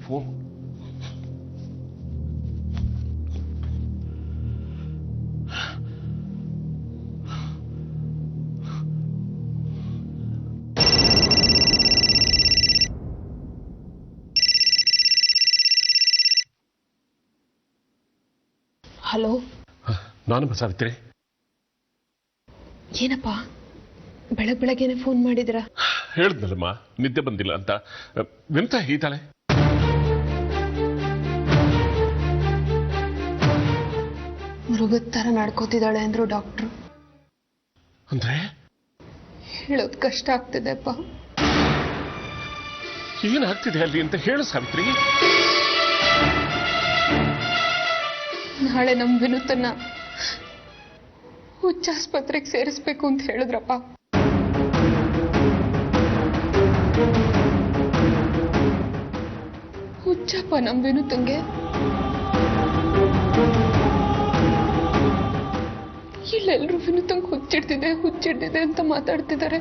Phone. Hello, ನಾನು ಸಾವಿತ್ರಿ. ಏನಪ್ಪ ಬೆಳಗ್ಗೆನೆ ಫೋನ್ ಮಾಡಿದ್ರ? ಹೇಳಿದ್ನಲ್ಲಮ್ಮ ನಿದ್ದೆ ಬಂದಿಲ್ಲ ಅಂತ. ವಿನುತಾ ಹೀತಾಳೆ? ಮೃಗದ ತರ ನಡ್ಕೋತಿದ್ದಾಳೆ ಅಂದ್ರು ಡಾಕ್ಟ್ರು. ಅಂದ್ರೆ ಹೇಳೋದ್ ಕಷ್ಟ ಆಗ್ತಿದೆಪ್ಪ. ಏನಾಗ್ತಿದೆ ಅಲ್ಲಿ ಅಂತ ಹೇಳು ಸಾವಿತ್ರಿ. ನಾಳೆ ನಮ್ ವಿನುತನ್ನ ಹುಚ್ಚಾಸ್ಪತ್ರೆಗೆ ಸೇರಿಸ್ಬೇಕು ಅಂತ ಹೇಳಿದ್ರಪ್ಪ. ಹುಚ್ಚಪ್ಪ ನಮ್ ವಿನುತಂಗೆ. ಇಲ್ಲೆಲ್ರು ವಿನುತಂಗ್ ಹುಚ್ಚಿಡ್ದಿದೆ ಅಂತ ಮಾತಾಡ್ತಿದ್ದಾರೆ.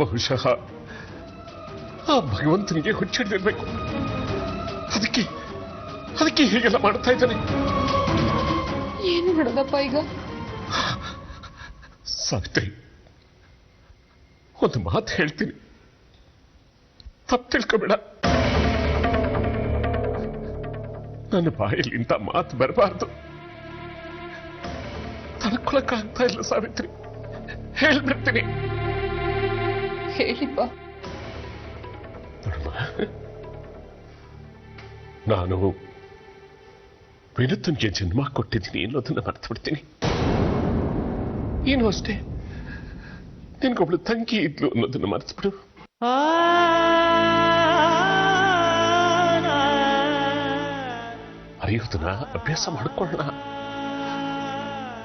ಬಹುಶಃ ಆ ಭಗವಂತನಿಗೆ ಹುಚ್ಚಿಡ್ದಿರ್ಬೇಕು. ಅದಕ್ಕೆ ಹೀಗೆಲ್ಲ ಮಾಡ್ತಾ ಇದ್ದಾನೆ. ಏನ್ ಮಾಡೋದಪ್ಪ ಈಗ? ಸಾವಿತ್ರಿ, ಒಂದು ಮಾತು ಹೇಳ್ತೀನಿ, ತಪ್ಪು ತಿಳ್ಕೊಬೇಡ. ನನ್ನ ಬಾಯಲ್ಲಿ ಇಂಥ ಮಾತು ಬರಬಾರ್ದು. ತಡ್ಕೊಳಕ್ಕಾಗ್ತಾ ಇಲ್ಲ ಸಾವಿತ್ರಿ. ಹೇಳ್ಬಿಡ್ತೀನಿ. ಹೇಳಿಪ್ಪ. ನಾನು ವಿನುತನ್ಗೆ ಜನ್ಮ ಕೊಟ್ಟಿದ್ದೀನಿ ಅನ್ನೋದನ್ನ ಮರ್ತು ಬಿಡ್ತೀನಿ. ಏನು ಅಷ್ಟೇ, ನಿನ್ಗೊಬ್ಳು ತಂಗಿ ಇದ್ಲು ಅನ್ನೋದನ್ನ ಮರ್ತ್ಬಿಡು. ಅರಿಯೋದನ್ನ ಅಭ್ಯಾಸ ಮಾಡ್ಕೊಳ್ಳೋಣ.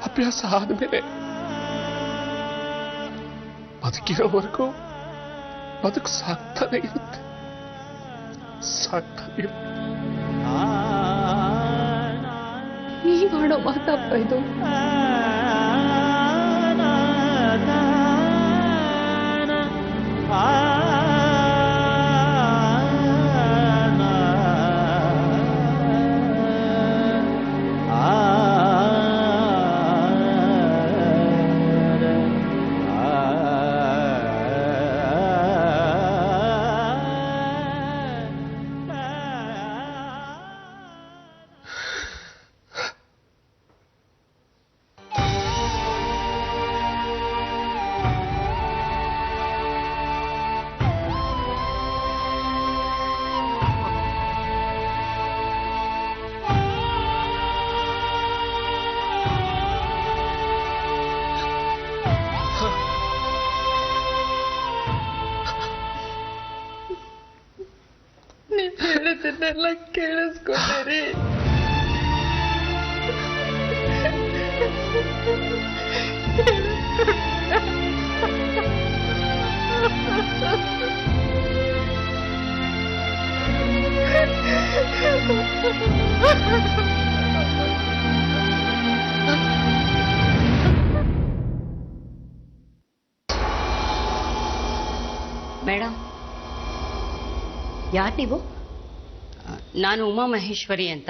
ಅಭ್ಯಾಸ ಆದ್ಮೇಲೆ ಬದುಕಿರೋವರೆಗೂ ಬದುಕು ಸಾಕ್ತಾನೆ ಇರುತ್ತೆ. ನೀವ್ ಮಾಡೋ ಮಾತಪ್ಪ ಇದು. ಹೇಳೋದನ್ನೆಲ್ಲ ಕೇಳಿಸ್ಕೊಂಡೇರಿ. ಮೇಡಮ್, ಯಾರು ನೀವು? ನಾನು ಉಮಾ ಮಹೇಶ್ವರಿ ಅಂತ.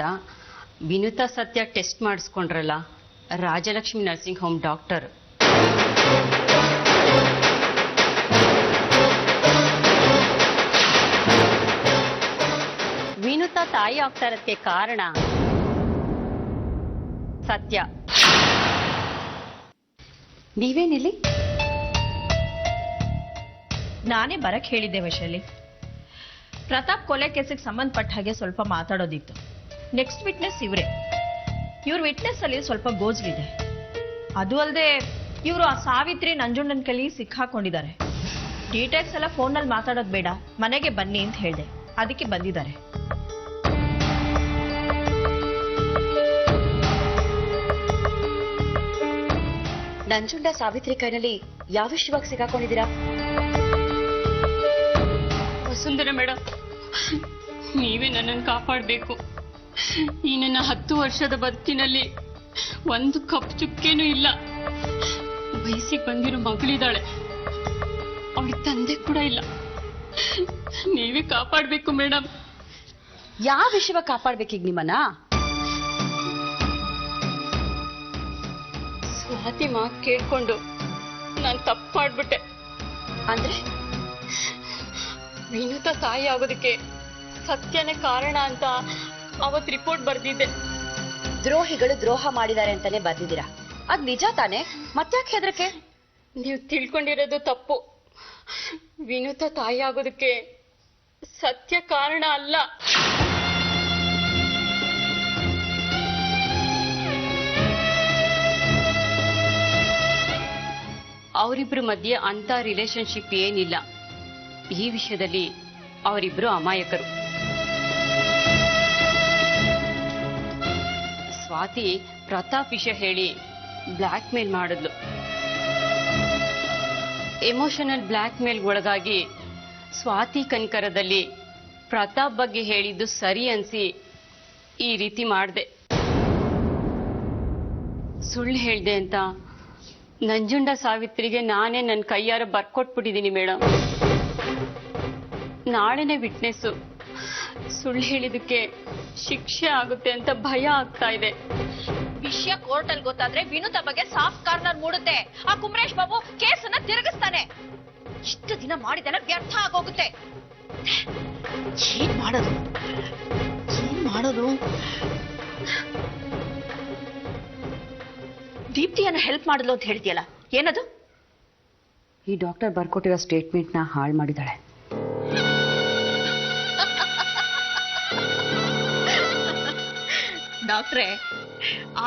ವಿನುತಾ ಸತ್ಯ ಟೆಸ್ಟ್ ಮಾಡಿಸ್ಕೊಂಡ್ರಲ್ಲ, Rajalakshmi nursing home doctor. Vinutha ತಾಯಿ ಆಗ್ತಾ ಇರೋದಕ್ಕೆ ಕಾರಣ ಸತ್ಯ. ನೀವೇನಿಲ್ಲಿ? ನಾನೇ ಬರಕ್ ಹೇಳಿದ್ದೆ ವೈಶಾಲಿ. ಪ್ರತಾಪ್ ಕೊಲೆ ಕೇಸಿಗೆ ಸಂಬಂಧಪಟ್ಟ ಹಾಗೆ ಸ್ವಲ್ಪ ಮಾತಾಡೋದಿತ್ತು. ನೆಕ್ಸ್ಟ್ ವಿಟ್ನೆಸ್ ಇವರೇ. ಇವ್ರ ವಿಟ್ನೆಸ್ ಅಲ್ಲಿ ಸ್ವಲ್ಪ ಗೋಜಲಿದೆ. ಅದು ಅಲ್ಲದೆ ಇವರು ಆ ಸಾವಿತ್ರಿ ನಂಜುಂಡನ್ ಕೈಲಿ ಸಿಕ್ಕಾಕೊಂಡಿದ್ದಾರೆ. ಡೀಟೇಲ್ಸ್ ಎಲ್ಲ ಫೋನಲ್ಲಿ ಮಾತಾಡೋದು ಬೇಡ, ಮನೆಗೆ ಬನ್ನಿ ಅಂತ ಹೇಳಿದೆ. ಅದಕ್ಕೆ ಬಂದಿದ್ದಾರೆ. ನಂಜುಂಡ ಸಾವಿತ್ರಿ ಕೈನಲ್ಲಿ ಯಾವ ವಿಷಯವಾಗಿ ಸಿಕ್ಕಾಕೊಂಡಿದ್ದೀರಾ? ವಸುಂಧರಾ ಮೇಡಮ್, ನೀವೇ ನನ್ನನ್ನು ಕಾಪಾಡಬೇಕು. ಈ ನನ್ನ 10 ವರ್ಷದ ಬದುಕಿನಲ್ಲಿ ಒಂದು ಕಪ್ ಚುಕ್ಕೇನೂ ಇಲ್ಲ. ವಯಸ್ಸಿಗೆ ಬಂದಿರೋ ಮಗಳಿದ್ದಾಳೆ, ಅವಳಿಗೆ ತಂದೆ ಕೂಡ ಇಲ್ಲ. ನೀವೇ ಕಾಪಾಡ್ಬೇಕು ಮೇಡಮ್. ಯಾವ ವಿಷಯವ ಕಾಪಾಡ್ಬೇಕೀಗ ನಿಮ್ಮನ್ನ? ಸ್ವಾತಿ ಮಾತು ಕೇಳ್ಕೊಂಡು ನಾನು ತಪ್ಪು ಮಾಡ್ಬಿಟ್ಟೆ. ಅಂದ್ರೆ ವಿನುತಾ ತಾಯಿ ಆಗೋದಕ್ಕೆ ಸತ್ಯನೇ ಕಾರಣ ಅಂತ ಅವತ್ ರಿಪೋರ್ಟ್ ಬರ್ದಿದ್ದೆ. ದ್ರೋಹಿಗಳು ದ್ರೋಹ ಮಾಡಿದ್ದಾರೆ ಅಂತಾನೆ ಬರ್ದಿದ್ದೀರಾ, ಅದ್ ನಿಜ ತಾನೆ? ಮತ್ತ್ಯಾಕೆ ಹೆದರಕ್ಕೆ? ನೀವು ತಿಳ್ಕೊಂಡಿರೋದು ತಪ್ಪು. ವಿನುತಾ ತಾಯಿ ಆಗೋದಕ್ಕೆ ಸತ್ಯ ಕಾರಣ ಅಲ್ಲ. ಅವರಿಬ್ರು ಮಧ್ಯೆ ಅಂತ ರಿಲೇಶನ್ಶಿಪ್ ಏನಿಲ್ಲ. ಈ ವಿಷಯದಲ್ಲಿ ಅವರಿಬ್ರು ಅಮಾಯಕರು. ಸ್ವಾತಿ ಪ್ರತಾಪ್ ವಿಷಯ ಹೇಳಿ ಬ್ಲ್ಯಾಕ್ ಮೇಲ್ ಮಾಡಿದ್ಲು. ಎಮೋಷನಲ್ ಬ್ಲ್ಯಾಕ್ ಮೇಲ್ ಒಳಗಾಗಿ ಸ್ವಾತಿ ಕನಿಕರದಲ್ಲಿ ಪ್ರತಾಪ್ ಬಗ್ಗೆ ಹೇಳಿದ್ದು ಸರಿ ಅನ್ಸಿ ಈ ರೀತಿ ಮಾಡಿದೆ. ಸುಳ್ಳು ಹೇಳ್ದೆ ಅಂತ ನಂಜುಂಡ ಸಾವಿತ್ರಿಗೆ ನಾನೇ ನನ್ನ ಕೈಯಾರ ಬರ್ಕೊಟ್ಬಿಟ್ಟಿದ್ದೀನಿ ಮೇಡಮ್. ನಾಳೆನೆ ವಿಟ್ನೆಸ್ಸು. ಸುಳ್ಳು ಹೇಳಿದಕ್ಕೆ ಶಿಕ್ಷೆ ಆಗುತ್ತೆ ಅಂತ ಭಯ ಆಗ್ತಾ ಇದೆ. ವಿಷಯ ಕೋರ್ಟ್ ಅಲ್ಲಿ ಗೊತ್ತಾದ್ರೆ ವಿನುತಾ ಬಗ್ಗೆ ಸಾಫ್ಟ್ ಕಾರ್ನರ್ ಮೂಡುತ್ತೆ. ಆ ಕುಮರೇಶ್ ಬಾಬು ಕೇಸನ್ನ ತಿರುಗಿಸ್ತಾನೆ. ಇಷ್ಟು ದಿನ ಮಾಡಿದೆಲ್ಲ ವ್ಯರ್ಥ ಆಗೋಗುತ್ತೆ. ಏನ್ ಮಾಡೋದು? ದೀಪ್ತಿಯನ್ನ ಹೆಲ್ಪ್ ಮಾಡಿದ್ಲು ಅಂತ ಹೇಳ್ತೀಯಲ್ಲ, ಏನದು? ಈ ಡಾಕ್ಟರ್ ಬರ್ಕೊಟ್ಟಿರೋ ಸ್ಟೇಟ್ಮೆಂಟ್ ನ ಹಾಳು ಮಾಡಿದಾಳೆ. ಡಾಕ್ಟ್ರೆ,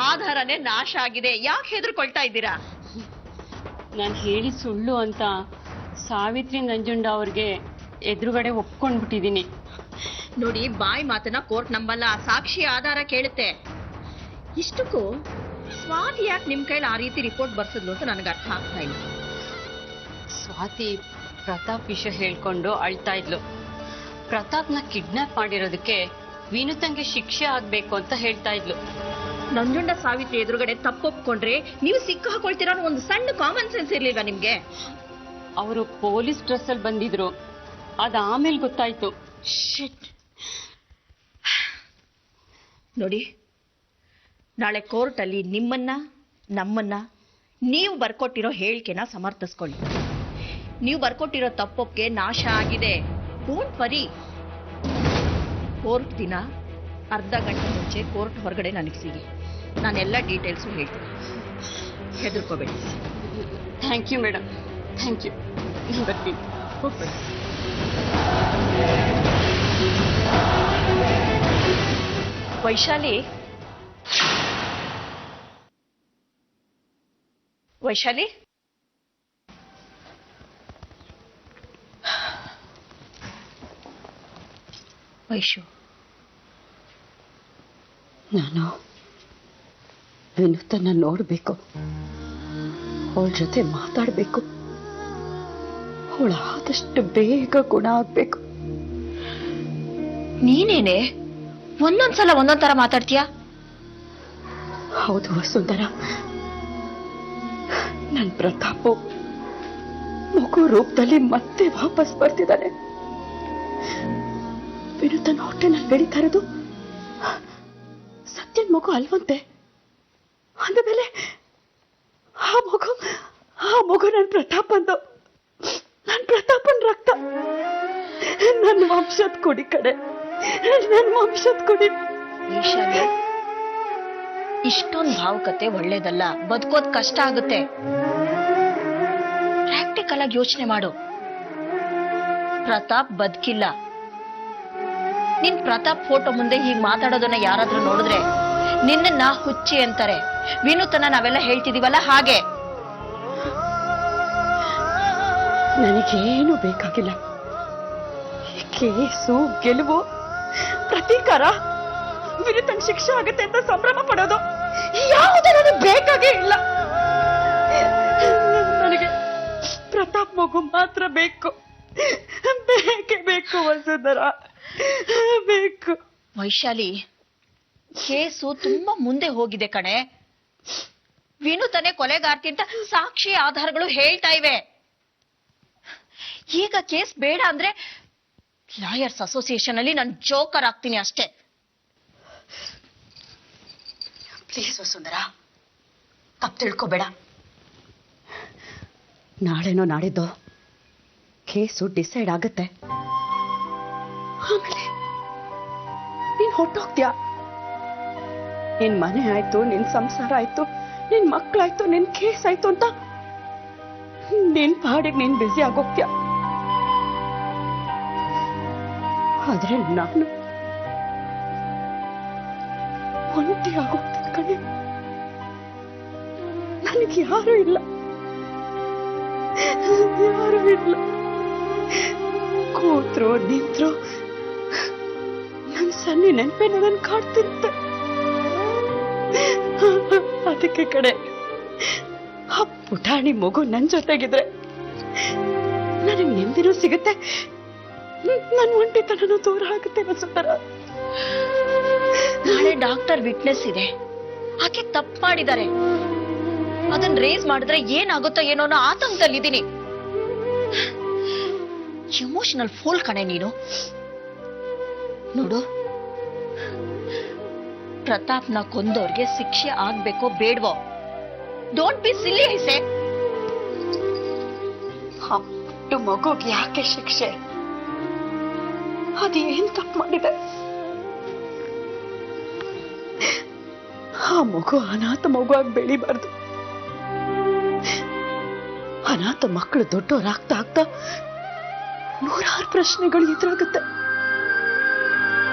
ಆಧಾರನೇ ನಾಶ ಆಗಿದೆ, ಯಾಕೆ ಹೆದರ್ಕೊಳ್ತಾ ಇದ್ದೀರಾ? ನಾನು ಹೇಳಿ ಸುಳ್ಳು ಅಂತ ಸಾವಿತ್ರಿ ನಂಜುಂಡ ಅವ್ರಿಗೆ ಎದುರುಗಡೆ ಒಪ್ಕೊಂಡ್ಬಿಟ್ಟಿದ್ದೀನಿ. ನೋಡಿ, ಬಾಯಿ ಮಾತನ್ನ ಕೋರ್ಟ್ ನಂಬಲ್ಲ, ಸಾಕ್ಷಿ ಆಧಾರ ಕೇಳುತ್ತೆ. ಇಷ್ಟಕ್ಕೂ ಸ್ವಾತಿ ಯಾಕೆ ನಿಮ್ ಕೈಲಿ ಆ ರೀತಿ ರಿಪೋರ್ಟ್ ಬರ್ಸಿದ್ಲು ಅಂತ ನನಗೆ ಅರ್ಥ ಆಗ್ತಾ ಇಲ್ಲ. ಸ್ವಾತಿ ಪ್ರತಾಪ್ ವಿಷಯ ಹೇಳ್ಕೊಂಡು ಅಳ್ತಾ ಇದ್ಲು. ಪ್ರತಾಪ್ನ ಕಿಡ್ನಾಪ್ ಮಾಡಿರೋದಕ್ಕೆ ವಿನುತಂಗೆ ಶಿಕ್ಷೆ ಆಗ್ಬೇಕು ಅಂತ ಹೇಳ್ತಾ ಇದ್ಲು. ನಂಜುಂಡ ಸಾವಿತ್ರಿ ಎದುರುಗಡೆ ತಪ್ಪೊಪ್ಕೊಂಡ್ರೆ ನೀವು ಸಿಕ್ಕ ಹಾಕೊಳ್ತೀರ ಅನ್ನೋ ಒಂದು ಸಣ್ಣ ಕಾಮನ್ ಸೆನ್ಸ್ ಇರ್ಲಿಲ್ವಾ ನಿಮ್ಗೆ? ಅವರು ಪೊಲೀಸ್ ಡ್ರೆಸ್ ಅಲ್ಲಿ ಬಂದಿದ್ರು, ಅದ ಆಮೇಲೆ ಗೊತ್ತಾಯ್ತು. ನೋಡಿ, ನಾಳೆ ಕೋರ್ಟ್ ಅಲ್ಲಿ ನಿಮ್ಮನ್ನ ನಮ್ಮನ್ನ ನೀವು ಬರ್ಕೊಟ್ಟಿರೋ ಹೇಳಿಕೆನ ಸಮರ್ಥಿಸ್ಕೊಳ್ಳಿ. ನೀವು ಬರ್ಕೊಟ್ಟಿರೋ ತಪ್ಪೊಪ್ಪಿಗೆ ನಾಶ ಆಗಿದೆ. Don't worry. ಕೋರ್ಟ್ ದಿನ ಅರ್ಧ ಗಂಟೆ ಮುಂಚೆ ಕೋರ್ಟ್ ಹೊರಗಡೆ ನನಗೆ ಸಿಗಿ. ನಾನೆಲ್ಲ ಡೀಟೇಲ್ಸು ಹೇಳ್ತೀನಿ. ಹೆದರ್ಕೋಬೇಡಿ. Thank you madam, thank you. ನಾನು ಬರ್ತೀನಿ. ಹೋಗ್ಬೇಡಿ. ವೈಶಾಲಿ, ವೈಶಾಲಿ, ವೈಶು, ನಾನು ವಿನುತನ್ನ ನೋಡ್ಬೇಕು, ಅವಳ ಜೊತೆ ಮಾತಾಡ್ಬೇಕು, ಅವಳ ಆದಷ್ಟು ಬೇಗ ಗುಣ ಆಗ್ಬೇಕು. ನೀನೇನೆ ಒಂದೊಂದ್ಸಲ ಒಂದೊಂದ್ ತರ ಮಾತಾಡ್ತೀಯಾ? ಹೌದು ವಸುಂಧರ, ನನ್ ಪ್ರತಾಪು ಮಗು ರೂಪದಲ್ಲಿ ಮತ್ತೆ ವಾಪಸ್ ಬರ್ತಿದ್ದಾನೆ. ವಿನುತನ ಹೊಟ್ಟೆನಲ್ಲಿ ಬೆಳೀತಾ ಇರೋದು ಸತ್ಯನ್ ಮಗು ಅಲ್ವಂತೆ. ಅಂದಮೇಲೆ ಆ ಮಗು ನನ್ ಪ್ರತಾಪಂದು, ನನ್ ಪ್ರತಾಪನ್ ರಕ್ತ, ನನ್ನ ವಂಶದ ಕುಡಿ ಕಡೆ, ನನ್ನ ವಂಶದ ಕುಡಿ. ವೈಶಾಲಿ, ಇಷ್ಟೊಂದು ಭಾವುಕತೆ ಒಳ್ಳೇದಲ್ಲ. ಬದುಕೋದ್ ಕಷ್ಟ ಆಗುತ್ತೆ. ಪ್ರಾಕ್ಟಿಕಲ್ ಆಗಿ ಯೋಚನೆ ಮಾಡು. ಪ್ರತಾಪ್ ಬದುಕಿಲ್ಲ. ನಿನ್ ಪ್ರತಾಪ್ ಫೋಟೋ ಮುಂದೆ ಹೀಗೆ ಮಾತಾಡೋದನ್ನ ಯಾರಾದ್ರೂ ನೋಡಿದ್ರೆ ನಿನ್ನ ಹುಚ್ಚಿ ಅಂತಾರೆ. ವಿನುತನ ನಾವೆಲ್ಲ ಹೇಳ್ತಿದೀವಲ್ಲ ಹಾಗೆ. ನನಗೇನು ಬೇಕಾಗಿಲ್ಲ. ಕೇಸು, ಗೆಲುವು, ಪ್ರತೀಕಾರ, ವಿನುತನ್ ಶಿಕ್ಷೆ ಆಗುತ್ತೆ ಅಂತ ಸಂಭ್ರಮ ಪಡೋದು ಯಾವುದೂ ನನಗೆ ಬೇಕಾಗೇ ಇಲ್ಲ. ನನಗೆ ಪ್ರತಾಪ್ ಮಗು ಮಾತ್ರ ಬೇಕು. ಬೇಕೇ ಬೇಕು ವಸುಂಧರ, ಬೇಕು. ವೈಶಾಲಿ, ಕೇಸು ತುಂಬಾ ಮುಂದೆ ಹೋಗಿದೆ ಕಣೆ. ವಿನುತನೇ ಕೊಲೆಗಾರ್ತಿ ಅಂತ ಸಾಕ್ಷಿ ಆಧಾರಗಳು ಹೇಳ್ತಾ ಇವೆ. ಈಗ ಕೇಸ್ ಬೇಡ ಅಂದ್ರೆ ಲಾಯರ್ಸ್ ಅಸೋಸಿಯೇಷನ್ ಅಲ್ಲಿ ನಾನು ಜೋಕರ್ ಆಗ್ತೀನಿ ಅಷ್ಟೇ. ಪ್ಲೀಸ್ ವಸುಂಧರ, ತಪ್ಪು ತಿಳ್ಕೊಬೇಡ. ನಾಳೆನೋ ನಾಡಿದ್ದು ಕೇಸು ಡಿಸೈಡ್ ಆಗುತ್ತೆ. ಆಮೇಲೆ ನೀನ್ ಹೊಟ್ಟೋಗ್ತೀಯ. ನಿನ್ ಮನೆ ಆಯ್ತು, ನಿನ್ ಸಂಸಾರ ಆಯ್ತು, ನಿನ್ ಮಕ್ಕಳಾಯ್ತು, ನಿನ್ ಕೇಸ್ ಆಯ್ತು ಅಂತ ನಿನ್ ಪಾಡಿಗೆ ನೀನ್ ಬ್ಯುಸಿ ಆಗೋಗ್ತೀಯ. ಆದ್ರೆ ನಾನು ಒಂಟಿ ಆಗೋಗ್ತೀನಿ ಕಣೆ. ನನಗೆ ಯಾರು ಇಲ್ಲ, ಯಾರು ಇಲ್ಲ. ಕೂತ್ರು ನಿಂತ್ರು ನನ್ ಸನ್ನಿ ನೆನಪೆ ನನ್ ಕಾಡ್ತಿರುತ್ತೆ. ಅದಕ್ಕೆ ಕಡೆ ಆ ಪುಟಾಣಿ ಮಗು ನನ್ ಜೊತೆಗಿದ್ರೆ ನನಗೆ ನೆಮ್ಮದಿನೂ ಸಿಗುತ್ತೆ, ನನ್ ಒಂಟಿತನೂ ದೂರ ಆಗುತ್ತೆ. ವಸುಂಧರ, ನಾಳೆ ಡಾಕ್ಟರ್ ವಿಟ್ನೆಸ್ ಇದೆ, ಆಕೆ ತಪ್ಪು ಮಾಡಿದ್ದಾರೆ. ಅದನ್ನ ರೇಸ್ ಮಾಡಿದ್ರೆ ಏನಾಗುತ್ತೋ ಏನೋ ಅನ್ನೋ ಆತಂಕದಲ್ಲಿದ್ದೀನಿ. ಎಮೋಷನಲ್ ಫೂಲ್ ಕಣೆ ನೀನು. ನೋಡು, ಪ್ರತಾಪ್ನ ಕೊಂದವ್ರಿಗೆ ಶಿಕ್ಷೆ ಆಗ್ಬೇಕೋ ಬೇಡವೋ, ಡೋಂಟ್ ಬಿ ಸಿಲಿ ಐಸೆ. ಹಟ್ಟು ಮಗುಗೆ ಯಾಕೆ ಶಿಕ್ಷೆ? ಅದೇನ್ ತಪ್ಪು ಮಾಡಿದೆ? ಆ ಮಗು ಅನಾಥ ಮಗುವಾಗಿ ಬೆಳಿಬಾರ್ದು. ಅನಾಥ ಮಕ್ಕಳು ದೊಡ್ಡವರಾಗ್ತಾ ಆಗ್ತಾ ನೂರಾರು ಪ್ರಶ್ನೆಗಳು ಎದುರಾಗುತ್ತೆ.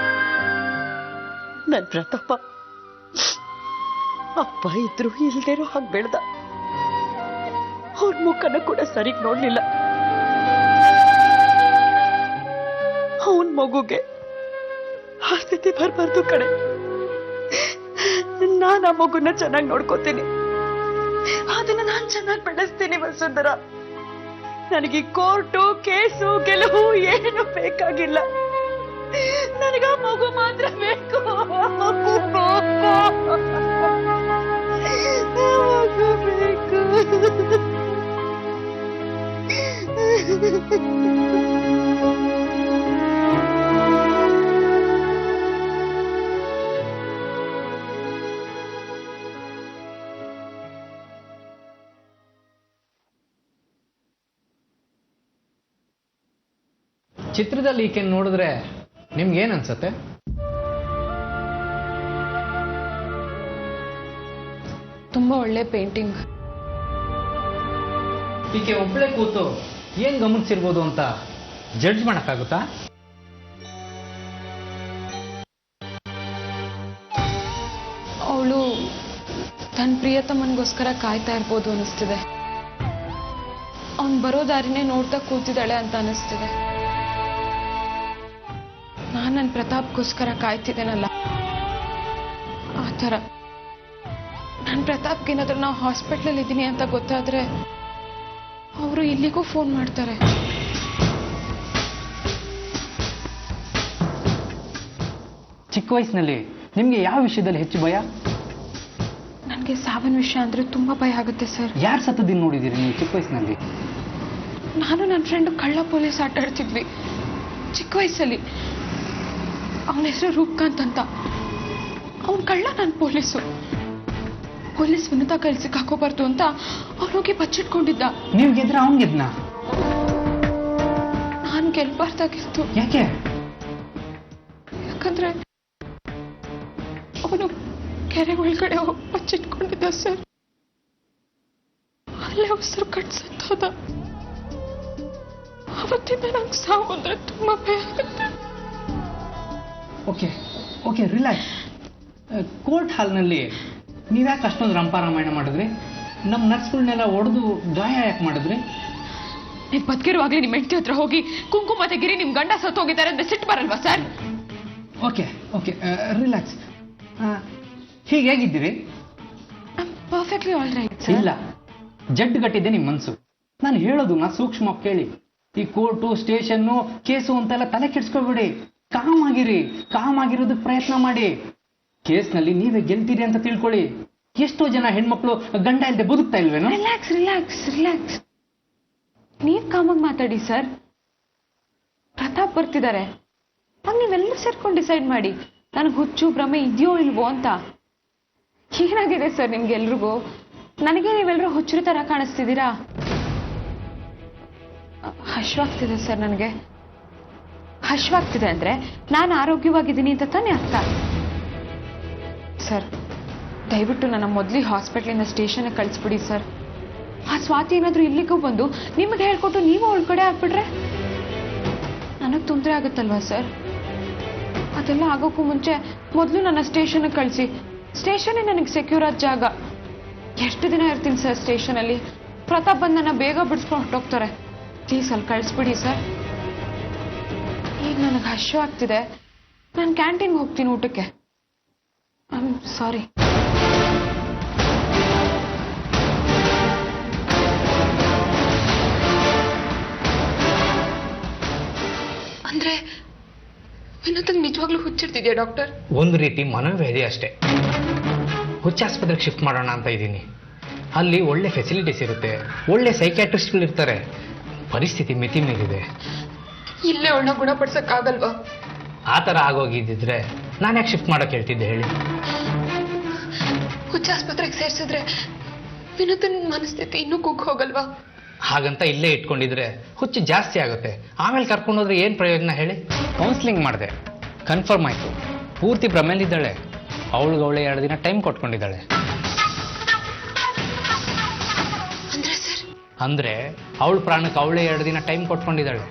ನನ್ ಪ್ರತಾಪ ಅಪ್ಪ ಇದ್ರು ಇಲ್ದೇರೋ ಹಾಗೆ ಬೆಳ್ದ. ಅವ್ರ ಮುಖನ ಕೂಡ ಸರಿಗ್ ನೋಡ್ಲಿಲ್ಲ. ಅವನ್ ಮಗುಗೆ ಆ ಸ್ಥಿತಿ ಬರ್ಬಾರ್ದು ಕಡೆ. ನಾನ್ ಆ ಮಗುನ ಚೆನ್ನಾಗಿ ನೋಡ್ಕೋತೀನಿ, ಅದನ್ನ ನಾನ್ ಚೆನ್ನಾಗಿ ಬೆಳೆಸ್ತೀನಿ. ವಸುಂಧರ, ನನಗೆ ಕೋರ್ಟು ಕೇಸು ಗೆಲುವು ಏನು ಬೇಕಾಗಿಲ್ಲ. ನನಗ ಮಗು ಮಾತ್ರ ಬೇಕು. ಮಗು ಬೇಕು. ಚಿತ್ರದಲ್ಲಿ ಈಕೆ ನೋಡಿದ್ರೆ ನಿಮ್ಗೇನ್ ಅನ್ಸತ್ತೆ? ತುಂಬಾ ಒಳ್ಳೆ ಪೇಂಟಿಂಗ್. ಈಕೆ ಒಬ್ಬಳೆ ಕೂತು ಏನ್ ಗಮನಿಸಿರ್ಬೋದು ಅಂತ ಜಡ್ಜ್ ಮಾಡಕ್ಕಾಗುತ್ತಾ? ಅವಳು ತನ್ನ ಪ್ರಿಯತಮನ್ಗೋಸ್ಕರ ಕಾಯ್ತಾ ಇರ್ಬೋದು ಅನಿಸ್ತಿದೆ. ಅವನ್ ಬರೋ ದಾರಿನೇ ನೋಡ್ತಾ ಕೂತಿದ್ದಾಳೆ ಅಂತ ಅನಿಸ್ತಿದೆ. ನಾನು ನನ್ನ ಪ್ರತಾಪ್ಗೋಸ್ಕರ ಕಾಯ್ತಿದ್ದೇನಲ್ಲ, ಆ ಥರ. ನನ್ನ ಪ್ರತಾಪ್ಗೇನಾದ್ರೂ ನಾವು ಹಾಸ್ಪಿಟ್ಲಲ್ಲಿ ಇದ್ದೀನಿ ಅಂತ ಗೊತ್ತಾದ್ರೆ ಅವರು ಇಲ್ಲಿಗೂ ಫೋನ್ ಮಾಡ್ತಾರೆ. ಚಿಕ್ಕ ವಯಸ್ಸಿನಲ್ಲಿ ನಿಮ್ಗೆ ಯಾವ ವಿಷಯದಲ್ಲಿ ಹೆಚ್ಚು ಭಯ? ನನಗೆ ಸಾವಿನ ವಿಷಯ ಅಂದ್ರೆ ತುಂಬಾ ಭಯ ಆಗುತ್ತೆ ಸರ್. ಯಾರು ಸತ್ತದಿನ್ ನೋಡಿದ್ದೀರಿ ನೀವು ಚಿಕ್ಕ ವಯಸ್ಸಿನಲ್ಲಿ? ನಾನು ನನ್ನ ಫ್ರೆಂಡ್ ಕಳ್ಳ ಪೊಲೀಸ್ ಆಟ ಆಡ್ತಿದ್ವಿ ಚಿಕ್ಕ ವಯಸ್ಸಲ್ಲಿ. ಅವನ ಹೆಸರು ರೂಪಕಾಂತ್ ಅಂತ. ಅವನ್ ಕಳ್ಳ, ನಾನು ಪೊಲೀಸು. ಪೊಲೀಸ್ ವಿನುತಾ ಕೈಲಿ ಸಿಕ್ಕಾಕೋಬಾರ್ದು ಅಂತ ಅವನೋಗಿ ಬಚ್ಚಿಟ್ಕೊಂಡಿದ್ದ. ನೀವ್ ಗೆದ್ರ ಅವನ್ ಗೆದ್ನ? ನಾನು ಗೆಲ್ಬಾರ್ದಾಗಿತ್ತು. ಯಾಕೆ? ಯಾಕಂದ್ರೆ ಅವನು ಕೆರೆ ಒಳಗಡೆ ಹೋಗಿ ಬಚ್ಚಿಟ್ಕೊಂಡಿದ್ದ ಸರ್. ಅಲ್ಲೇ ಉಸಿರು ಕಟ್ಸತ್ತೋದ. ಅವತ್ತಿಂದ ನಂಗೆ ಸಾವು ಅಂದ್ರೆ ತುಂಬಾ ಭಯ ಆಗುತ್ತೆ. Okay okay, relax. ಕೋರ್ಟ್ ಹಾಲ್ನಲ್ಲಿ ನೀವ್ಯಾಕೆ ಅಷ್ಟೊಂದು ರಂಪಾರಾಮಾಯಣ ಮಾಡಿದ್ರಿ? ನಮ್ಮ ನರ್ಸ್ಗಳನ್ನೆಲ್ಲ ಒಡೆದು ಗಾಯ ಯಾಕೆ ಮಾಡಿದ್ರಿ? ನೀವು ಬದುಕಿರುವಾಗಲೇ ನಿಮ್ಮ ಹೆಂಡತಿ ಹತ್ರ ಹೋಗಿ ಕುಂಕುಮ ತೆಗಿರಿ, ನಿಮ್ ಗಂಡ ಸತ್ತು ಹೋಗಿದ್ದಾರೆ ಅಂದ್ರೆ ಸಿಟ್ಟು ಬರಲ್ವಾ ಸರ್? Okay okay, relax. ಹೀಗೆ ಹೇಗಿದ್ದೀರಿ? Perfectly all right. ಇಲ್ಲ, ಜಡ್ಡು ಗಟ್ಟಿದೆ ನಿಮ್ಮ ಮನ್ಸು. ನಾನು ಹೇಳೋದು ಸೂಕ್ಷ್ಮ ಕೇಳಿ. ಈ ಕೋರ್ಟು ಸ್ಟೇಷನ್ನು ಕೇಸು ಅಂತೆಲ್ಲ ತಲೆ ಕೆಡ್ಸ್ಕೊಬೇಡಿ. ಕಾಮ್ ಆಗಿರಿ. ಕಾಮ್ ಆಗಿರೋದಕ್ಕೆ ಪ್ರಯತ್ನ ಮಾಡಿ. ಕೇಸ್ನಲ್ಲಿ ನೀವೇ ಗೆಲ್ತೀರಿ ಅಂತ ತಿಳ್ಕೊಳ್ಳಿ. ಎಷ್ಟೋ ಜನ ಹೆಣ್ಮಕ್ಳು ಗಂಡ ಇಲ್ಲದೆ ಬದುಕ್ತಾ ಇಲ್ವೇನೋ? Relax relax relax. ನೀವ್ ಕಾಮಾಗಿ ಮಾತಾಡಿ ಸರ್. ಪ್ರತಾಪ್ ಬರ್ತಿದ್ದಾರೆ. ಆಗ ನೀವೆಲ್ಲರೂ ಸೇರ್ಕೊಂಡು ಡಿಸೈಡ್ ಮಾಡಿ ನನಗೆ ಹುಚ್ಚು ಭ್ರಮೆ ಇದೆಯೋ ಇಲ್ವೋ ಅಂತ. ಏನಾಗಿದೆ ಸರ್ ನಿಮ್ಗೆಲ್ರಿಗೂ? ನನಗೆ ನೀವೆಲ್ಲರೂ ಹುಚ್ಚರ ತರ ಕಾಣಿಸ್ತಿದ್ದೀರಾ? ಹಶ್ವಾಗ್ತಿದೆ ಸರ್ ನನಗೆ. ಹಶ್ವಾಗ್ತಿದೆ ಅಂದ್ರೆ ನಾನು ಆರೋಗ್ಯವಾಗಿದ್ದೀನಿ ಅಂತ ತಾನೇ ಅರ್ಥ. ಸರ್ ದಯವಿಟ್ಟು ನನ್ನ ಮೊದಲು ಹಾಸ್ಪಿಟ್ಲಿಂದ ಸ್ಟೇಷನ್ಗೆ ಕಳಿಸ್ಬಿಡಿ ಸರ್. ಆ ಸ್ವಾತಿ ಏನಾದರೂ ಇಲ್ಲಿಗೂ ಬಂದು ನಿಮಗೆ ಹೇಳ್ಕೊಟ್ಟು ನೀವು ಅವಳ ಕಡೆ ಆಗ್ಬಿಟ್ರೆ ನನಗೆ ತೊಂದರೆ ಆಗುತ್ತಲ್ವಾ ಸರ್? ಅದೆಲ್ಲ ಆಗೋಕ್ಕೂ ಮುಂಚೆ ಮೊದಲು ನನ್ನ ಸ್ಟೇಷನ್ಗೆ ಕಳಿಸಿ. ಸ್ಟೇಷನ್ನೇ ನನಗೆ ಸೆಕ್ಯೂರ್ ಆದ ಜಾಗ. ಎಷ್ಟು ದಿನ ಇರ್ತೀನಿ ಸರ್ ಸ್ಟೇಷನಲ್ಲಿ? ಪ್ರತಾಪ್ ಬಂದು ನನ್ನ ಬೇಗ ಬಿಡಿಸ್ಕೊಂಡು ಹೊರಟೋಗ್ತಾರೆ. ಪ್ಲೀಸ್ ಅಲ್ಲಿ ಕಳಿಸ್ಬಿಡಿ ಸರ್. ಈಗ ನನಗೆ ಹಶ್ವ ಆಗ್ತಿದೆ. ನಾನು ಕ್ಯಾಂಟೀನ್ಗೆ ಹೋಗ್ತೀನಿ ಊಟಕ್ಕೆ. I am sorry. ಅಂದ್ರೆ ವಿನೋದಕ್ಕೆ ನಿಜವಾಗ್ಲೂ ಹುಚ್ಚಿಡ್ತಿದ್ಯಾ ಡಾಕ್ಟರ್? ಒಂದು ರೀತಿ ಮನೋವ್ಯಾಧಿ ಅಷ್ಟೇ. ಹುಚ್ಚಾಸ್ಪತ್ರೆಗೆ ಶಿಫ್ಟ್ ಮಾಡೋಣ ಅಂತ ಇದ್ದೀನಿ. ಅಲ್ಲಿ ಒಳ್ಳೆ ಫೆಸಿಲಿಟೀಸ್ ಇರುತ್ತೆ, ಒಳ್ಳೆ ಸೈಕ್ಯಾಟ್ರಿಸ್ಟ್ಗಳು ಇರ್ತಾರೆ. ಪರಿಸ್ಥಿತಿ ಮಿತಿ ಮೀರಿದೆ. ಇಲ್ಲೇ ಅವಳನ್ನ ಗುಣಪಡಿಸಕ್ಕಾಗಲ್ವಾ? ಆ ಥರ ಆಗೋಗಿದ್ದಿದ್ರೆ ನಾನು ಯಾಕೆ ಶಿಫ್ಟ್ ಮಾಡೋಕೆ ಹೇಳ್ತಿದ್ದೆ ಹೇಳಿ? ಹುಚ್ಚಾಸ್ಪತ್ರೆಗೆ ಸೇರಿಸಿದ್ರೆ ವಿನೋದನ್ ಮನಸ್ಥಿತಿ ಇನ್ನೂ ಕುಗ್ಗ್ ಹೋಗಲ್ವಾ? ಹಾಗಂತ ಇಲ್ಲೇ ಇಟ್ಕೊಂಡಿದ್ರೆ ಹುಚ್ಚು ಜಾಸ್ತಿ ಆಗುತ್ತೆ. ಆಮೇಲೆ ಕರ್ಕೊಂಡೋದ್ರೆ ಏನು ಪ್ರಯೋಜನ ಹೇಳಿ? ಕೌನ್ಸಿಲಿಂಗ್ ಮಾಡಿದೆ, ಕನ್ಫರ್ಮ್ ಆಯಿತು. ಪೂರ್ತಿ ಭ್ರಮೆಯಲ್ಲಿದ್ದಾಳೆ. ಅವಳಿಗೆ 2 ದಿನ ಟೈಮ್ ಕೊಟ್ಕೊಂಡಿದ್ದಾಳೆ. ಅಂದ್ರೆ ಅವಳ ಪ್ರಾಣಕ್ಕೆ ಅವಳೇ 2 ದಿನ ಟೈಮ್ ಕೊಟ್ಕೊಂಡಿದ್ದಾಳೆ.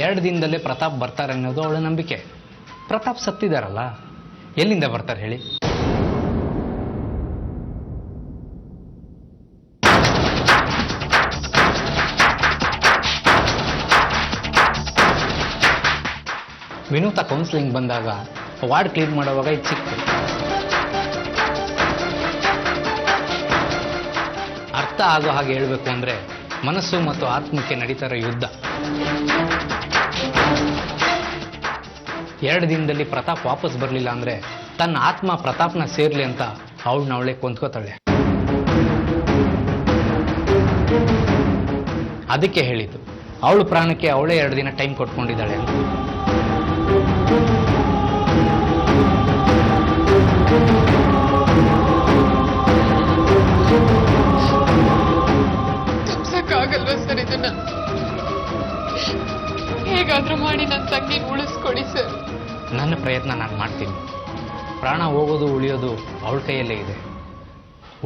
ಎರಡು ದಿನದಲ್ಲೇ ಪ್ರತಾಪ್ ಬರ್ತಾರೆ ಅನ್ನೋದು ಅವಳ ನಂಬಿಕೆ. ಪ್ರತಾಪ್ ಸತ್ತಿದಾರಲ್ಲ, ಎಲ್ಲಿಂದ ಬರ್ತಾರೆ ಹೇಳಿ? ವಿನೂತ ಕೌನ್ಸಿಲಿಂಗ್ ಬಂದಾಗ ವಾರ್ಡ್ ಕ್ಲೀನ್ ಮಾಡುವಾಗ ಇದು ಸಿಕ್ತು. ಅರ್ಥ ಆಗೋ ಹಾಗೆ ಹೇಳಬೇಕು ಅಂದ್ರೆ ಮನಸ್ಸು ಮತ್ತು ಆತ್ಮಕ್ಕೆ ನಡೀತಾರೋ ಯುದ್ಧ. 2 ದಿನದಲ್ಲಿ ಪ್ರತಾಪ್ ವಾಪಸ್ ಬರಲಿಲ್ಲ ಅಂದ್ರೆ ತನ್ನ ಆತ್ಮ ಪ್ರತಾಪ್ನ ಸೇರ್ಲಿ ಅಂತ ಅವಳೇ ಕೊಂದ್ಕೋತಾಳೆ. ಅದಕ್ಕೆ ಹೇಳಿದ್ದು ಅವಳ ಪ್ರಾಣಕ್ಕೆ ಅವಳೇ 2 ದಿನ ಟೈಮ್ ಕೊಟ್ಕೊಂಡಿದ್ದಾಳೆ. ತಪ್ಸಕ್ಕಾಗಲ್ವಾ ಸರ್ ಇದನ್ನ? ಹೇಗಾದ್ರೂ ಮಾಡಿ ನನ್ನ ತಂಗಿ ಉಳಿಸ್ಕೊಡಿ ಸರ್. ನನ್ನ ಪ್ರಯತ್ನ ನಾನು ಮಾಡ್ತೀನಿ. ಪ್ರಾಣ ಹೋಗೋದು ಉಳಿಯೋದು ಅವಳ ಕೈಯಲ್ಲೇ ಇದೆ.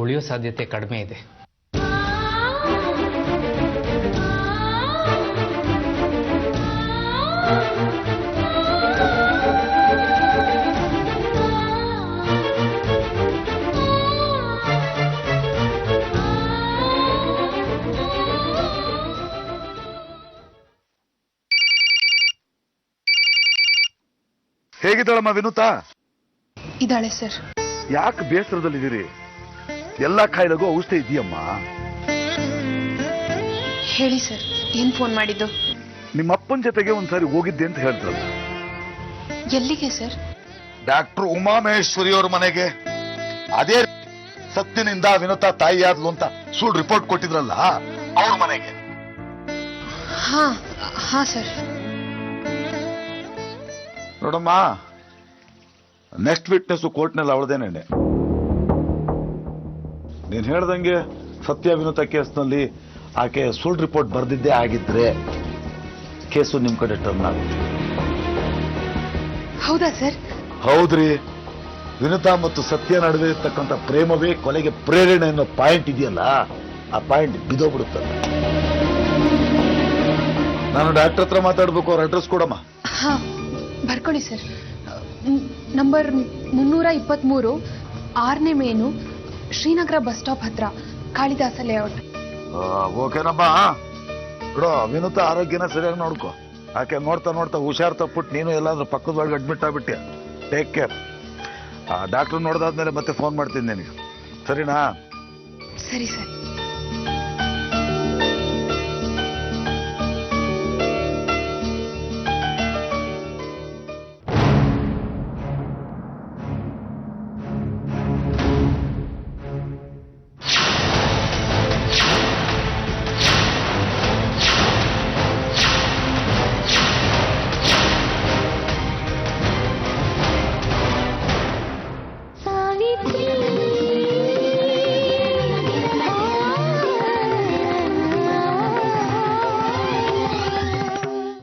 ಉಳಿಯೋ ಸಾಧ್ಯತೆ ಕಡಿಮೆ ಇದೆ. ಹೇಗಿದ್ದಾಳಮ್ಮ ವಿನೂತಾ? ಇದ್ದಾಳೆ ಸರ್. ಯಾಕೆ ಬೇಸರದಲ್ಲಿದ್ದೀರಿ? ಎಲ್ಲಾ ಕಾಯಿಲೆಗೂ ಔಷಧಿ ಇದೆಯಮ್ಮ. ಹೇಳಿ ಸರ್, ಏನ್ ಫೋನ್ ಮಾಡಿದ್ದು? ನಿಮ್ಮ ಅಪ್ಪನ ಜೊತೆಗೆ ಒಂದ್ಸಾರಿ ಹೋಗಿದ್ದೆ ಅಂತ ಹೇಳಿದ್ರಲ್ಲ. ಎಲ್ಲಿಗೆ ಸರ್? ಡಾಕ್ಟರ್ ಉಮಾಮಹೇಶ್ವರಿ ಅವ್ರ ಮನೆಗೆ. ಅದೇ ಸತ್ತಿನಿಂದ ವಿನೂತಾ ತಾಯಿ ಆದ್ಲು ಅಂತ ಸುಳ್ಳು ರಿಪೋರ್ಟ್ ಕೊಟ್ಟಿದ್ರಲ್ಲ, ಅವ್ರ ಮನೆಗೆ. ಹಾ ಸರ್. ನೋಡಮ್ಮ, ನೆಕ್ಸ್ಟ್ ವಿಟ್ನೆಸ್ ಕೋರ್ಟ್ನಲ್ಲಿ ಅವಳದೇನೆ. ನೀನ್ ಹೇಳ್ದಂಗೆ ಸತ್ಯ ವಿನೂತ ಕೇಸ್ನಲ್ಲಿ ಆಕೆ ಸುಳ್ಳು ರಿಪೋರ್ಟ್ ಬರೆದಿದ್ದೇ ಆಗಿದ್ರೆ ಕೇಸು ನಿಮ್ ಕಡೆ ಟರ್ನ್ ಆಗುತ್ತೆ. ಹೌದಾ ಸರ್? ಹೌದ್ರಿ. ವಿನೂತ ಮತ್ತು ಸತ್ಯ ನಡುವೆ ಇರ್ತಕ್ಕಂಥ ಪ್ರೇಮವೇ ಕೊಲೆಗೆ ಪ್ರೇರಣೆ ಅನ್ನೋ ಪಾಯಿಂಟ್ ಇದೆಯಲ್ಲ, ಆ ಪಾಯಿಂಟ್ ಬಿದೋಗ್ಬಿಡುತ್ತಲ್ಲ. ನಾನು ಡಾಕ್ಟರ್ ಹತ್ರ ಮಾತಾಡ್ಬೇಕು. ಅವ್ರ ಅಡ್ರೆಸ್ ಕೊಡಮ್ಮ. ಹಾ ಬರ್ಕೊಳ್ಳಿ ಸರ್. ನಂಬರ್ 323, 6ನೇ ಮೇನು, ಶ್ರೀನಗರ ಬಸ್ ಸ್ಟಾಪ್ ಹತ್ರ, ಕಾಳಿದಾಸ ಲೇಔಟ್. ಓಕೆನಮ್ಮ. ಬಿಡೋ, ವಿನೂತ ಆರೋಗ್ಯನ ಸರಿಯಾಗಿ ನೋಡ್ಕೊ. ಆಕೆ ನೋಡ್ತಾ ನೋಡ್ತಾ ಹುಷಾರ್ ತಪ್ಪಿಟ್ಟು ನೀನು ಎಲ್ಲಾದ್ರೂ ಪಕ್ಕದ ಒಳಗೆ ಅಡ್ಮಿಟ್ ಆಗ್ಬಿಟ್ಟೆ. Take care. ಡಾಕ್ಟರ್ ನೋಡ್ದಾದ್ಮೇಲೆ ಮತ್ತೆ ಫೋನ್ ಮಾಡ್ತೀನಿ ನಿನಗೆ, ಸರಿನಾ? ಸರಿ ಸರ್.